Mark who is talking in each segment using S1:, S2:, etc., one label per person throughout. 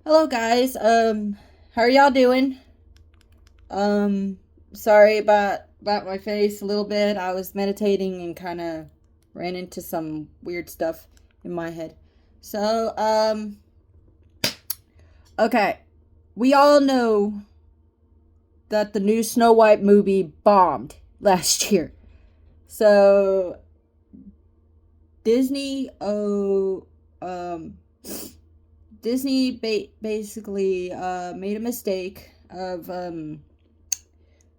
S1: Hello guys. How are y'all doing? Um Sorry about my face a little bit. I was meditating and kind of ran into some weird stuff in my head. So, okay. We all know that the new Snow White movie bombed last year. So, Disney um Disney basically made a mistake of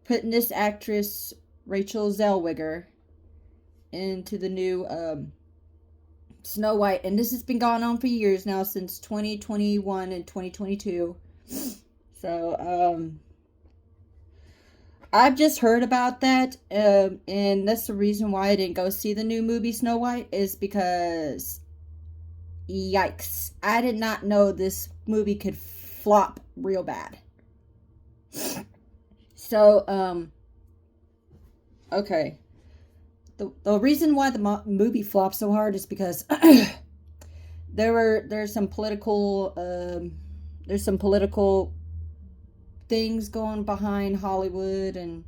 S1: putting this actress Rachel Zellweger into the new Snow White, and this has been going on for years now, since 2021 and 2022. So I've just heard about that, and that's the reason why I didn't go see the new movie Snow White, is because yikes, I did not know this movie could flop real bad. So okay, the reason why the movie flopped so hard is because there's some political there's some political things going behind Hollywood, and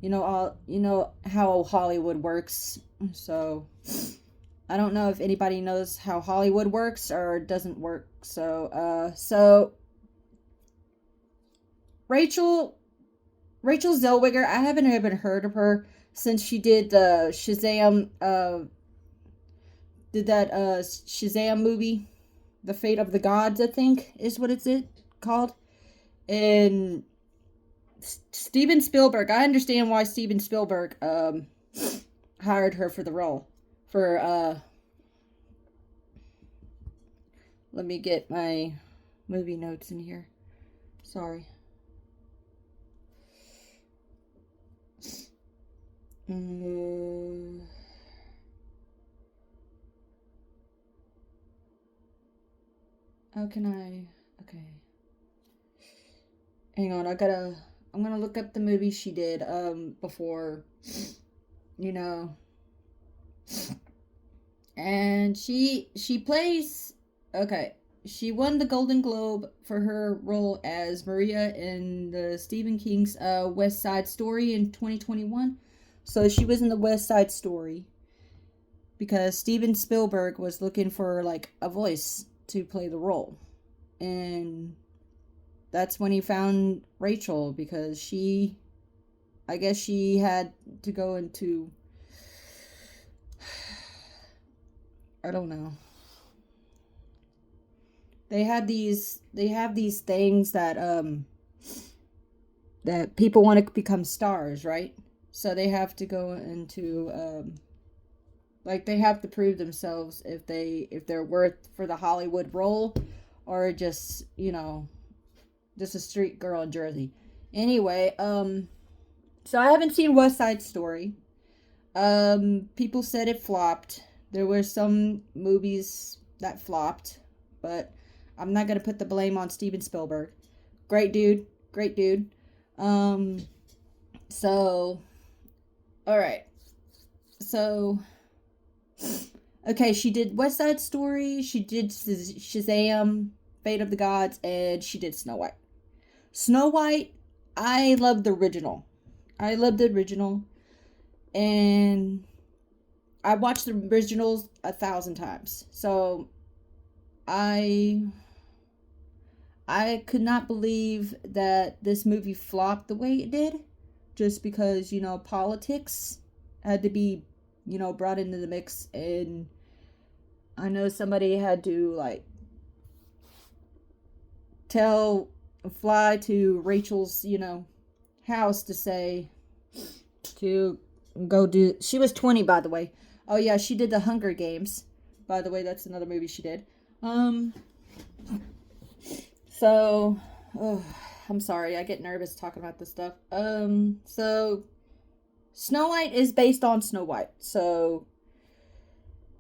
S1: you know how Hollywood works. So I don't know if anybody knows how Hollywood works or doesn't work. So Rachel Rachel Zellweger, I haven't even heard of her since she did the Shazam did that Shazam movie, The Fate of the Gods, I think is what it's called. And Steven Spielberg, I understand why Steven Spielberg hired her for the role. For let me get my movie notes in here. Sorry. Mm, how can I? Okay. Hang on, I'm gonna look up the movie she did before, you know. And she plays, okay. She won the Golden Globe for her role as Maria in the Stephen King's West Side Story in 2021. So she was in the West Side Story because Steven Spielberg was looking for like a voice to play the role. And that's when he found Rachel, because I guess she had to go into, I don't know. They have these things that people want to become stars, right? So they have to go into like they have to prove themselves if they're worth for the Hollywood role, or just, just a street girl in Jersey. Anyway, so I haven't seen West Side Story. People said it flopped. There were some movies that flopped, but I'm not gonna put the blame on Steven Spielberg. Great dude, great dude. Um, so all right, so okay, she did West Side Story. She did Shazam, Fate of the Gods, and she did Snow White. Snow White, I love the original. I love the original, and I watched the originals 1,000 times. So I I could not believe that this movie flopped the way it did, just because, politics had to be, brought into the mix. And I know somebody had to, like, fly to Rachel's, house to say, to go do. She was 20, by the way. Oh, yeah, she did the Hunger Games. By the way, that's another movie she did. So, oh, I'm sorry, I get nervous talking about this stuff. So Snow White is based on Snow White. So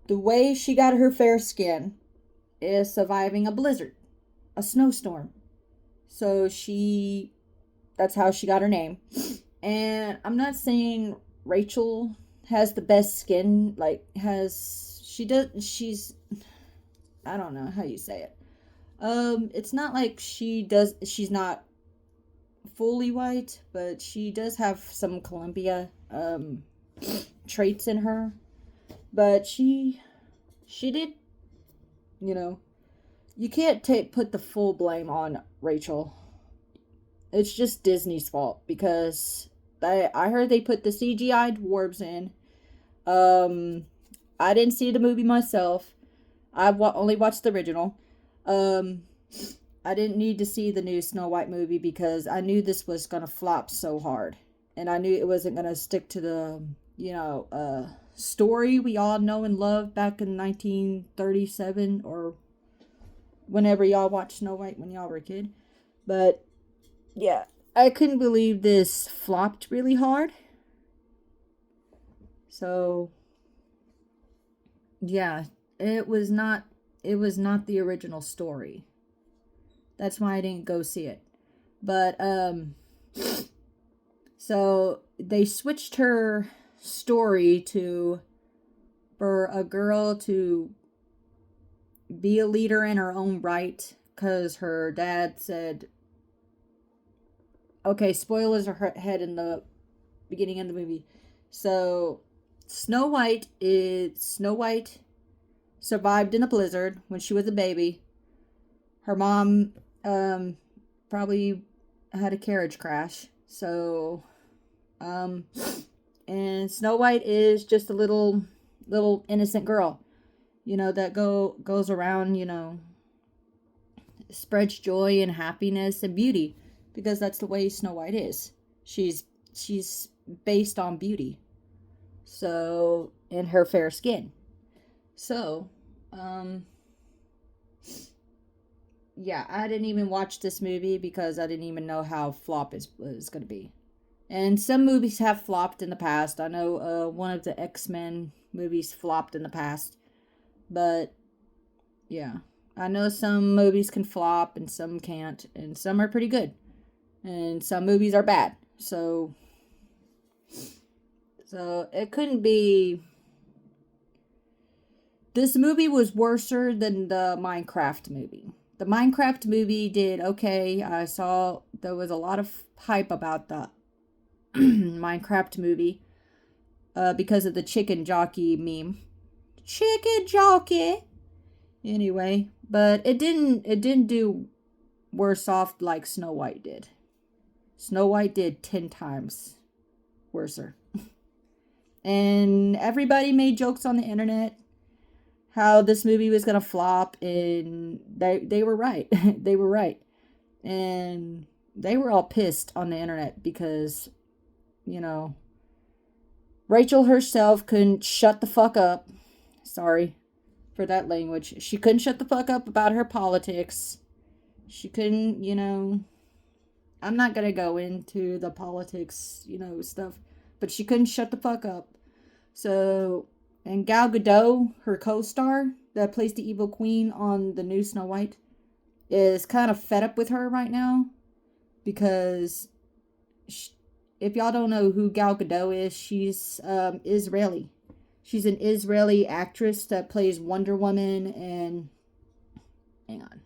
S1: the way she got her fair skin is surviving a blizzard, a snowstorm. So that's how she got her name. And I'm not saying Rachel has the best skin, like, she's, I don't know how you say it. It's not like she's not fully white, but she does have some Columbia traits in her. But she did, you know, you can't put the full blame on Rachel. It's just Disney's fault because I heard they put the CGI dwarves in. Um, I didn't see the movie myself. Only watched the original. Um, I didn't need to see the new Snow White movie because I knew this was gonna flop so hard, and I knew it wasn't gonna stick to the story we all know and love back in 1937 or whenever y'all watched Snow White when y'all were a kid. But yeah, I couldn't believe this flopped really hard. So yeah, it was not the original story. That's why I didn't go see it. But so they switched her story to for a girl to be a leader in her own right cuz her dad said, okay, spoilers are ahead in the beginning of the movie. So Snow White survived in a blizzard when she was a baby. Her mom probably had a carriage crash. So and Snow White is just a little innocent girl, that goes around, spreads joy and happiness and beauty because that's the way Snow White is. She's based on beauty. So, in her fair skin. So, yeah, I didn't even watch this movie because I didn't even know how flop was going to be. And some movies have flopped in the past. I know one of the X-Men movies flopped in the past. But, yeah. I know some movies can flop and some can't. And some are pretty good. And some movies are bad. So it couldn't be... This movie was worser than the Minecraft movie. The Minecraft movie did okay. I saw there was a lot of hype about the Minecraft movie because of the chicken jockey meme. Chicken jockey. Anyway, but it didn't do worse off like Snow White did. Snow White did 10 times worser. And everybody made jokes on the internet how this movie was gonna flop, and they were right. They were right. And they were all pissed on the internet because, Rachel herself couldn't shut the fuck up. Sorry for that language. She couldn't shut the fuck up about her politics. She couldn't, I'm not gonna go into the politics, stuff, but she couldn't shut the fuck up. So, and Gal Gadot, her co-star that plays the evil queen on the new Snow White, is kind of fed up with her right now because if y'all don't know who Gal Gadot is, she's Israeli. She's an Israeli actress that plays Wonder Woman and... Hang on.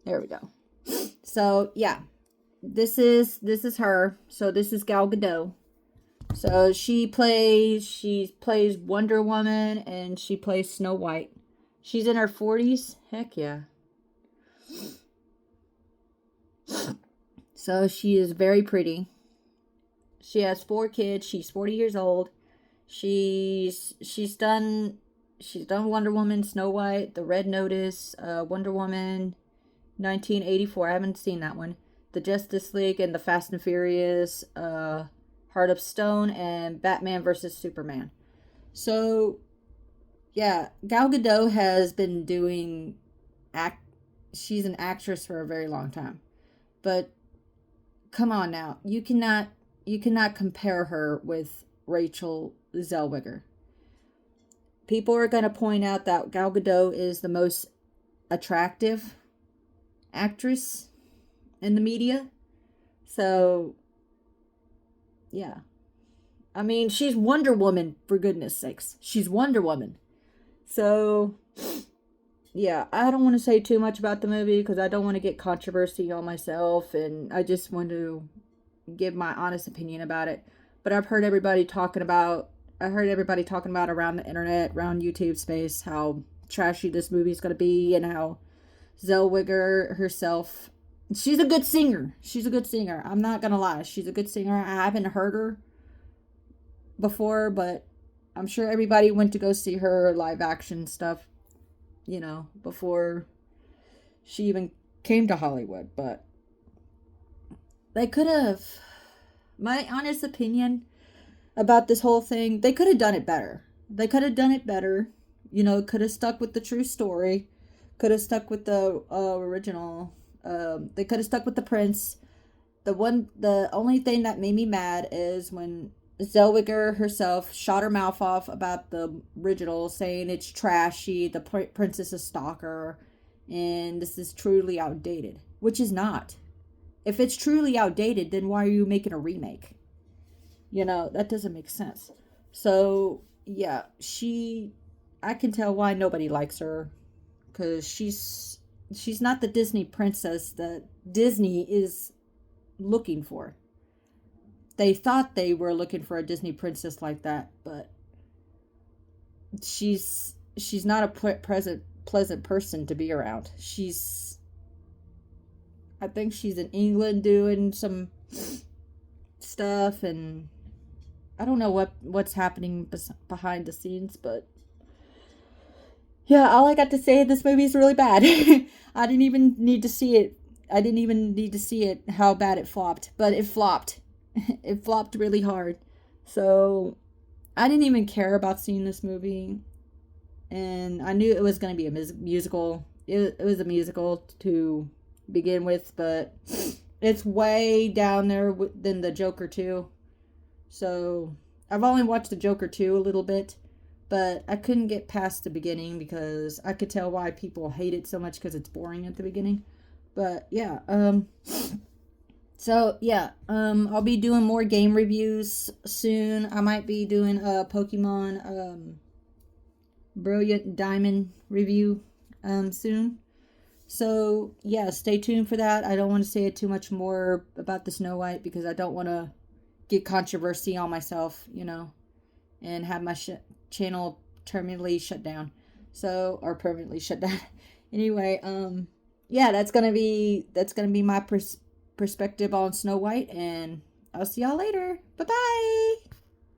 S1: There we go. So, yeah. This is her. So, this is Gal Gadot. So, she plays Wonder Woman and she plays Snow White. She's in her 40s. Heck yeah. So, she is very pretty. She has 4 kids. She's 40 years old. She's done Wonder Woman, Snow White, The Red Notice, Wonder Woman 1984. I haven't seen that one. The Justice League and the Fast and Furious, Heart of Stone, and Batman vs. Superman. So, yeah, Gal Gadot has been doing she's an actress for a very long time. But come on now, you cannot compare her with Rachel Zellweger. People are going to point out that Gal Gadot is the most attractive actress in the media. So, Yeah. I mean, she's Wonder Woman, for goodness sakes. She's Wonder Woman. So, yeah, I don't want to say too much about the movie because I don't want to get controversy on myself, and I just want to give my honest opinion about it. But I heard everybody talking about around the internet, around YouTube space, how trashy this movie is going to be, and how Zellweger herself, she's a good singer. She's a good singer. I'm not going to lie. She's a good singer. I haven't heard her before, but I'm sure everybody went to go see her live action stuff, before she even came to Hollywood. But they could have, my honest opinion about this whole thing, they could have done it better. They could have done it better. Could have stuck with the true story. Could have stuck with the original. They could have stuck with the prince. The only thing that made me mad is when Zellweger herself shot her mouth off about the original, saying it's trashy, the princess is a stalker, and this is truly outdated, which is not. If it's truly outdated, then why are you making a remake? That doesn't make sense. So, yeah, I can tell why nobody likes her, because she's not the Disney princess that Disney is looking for. They thought they were looking for a Disney princess like that, but she's not a pleasant person to be around. I think she's in England doing some stuff, and I don't know what's happening behind the scenes, but yeah, all I got to say, this movie is really bad. I didn't even need to see it. I didn't even need to see it, how bad it flopped, but it flopped. It flopped really hard. So I didn't even care about seeing this movie, and I knew it was going to be a musical. It was a musical to begin with, but it's way down there than the Joker 2. So I've only watched the Joker 2 a little bit, but I couldn't get past the beginning because I could tell why people hate it so much, because it's boring at the beginning. But yeah, so yeah, I'll be doing more game reviews soon. I might be doing a Pokemon Brilliant Diamond review soon. So yeah, stay tuned for that. I don't want to say too much more about the Snow White because I don't want to get controversy on myself, and have my channel terminally shut down. So, or permanently shut down. Anyway, yeah, that's gonna be my perspective on Snow White, and I'll see y'all later. Bye bye.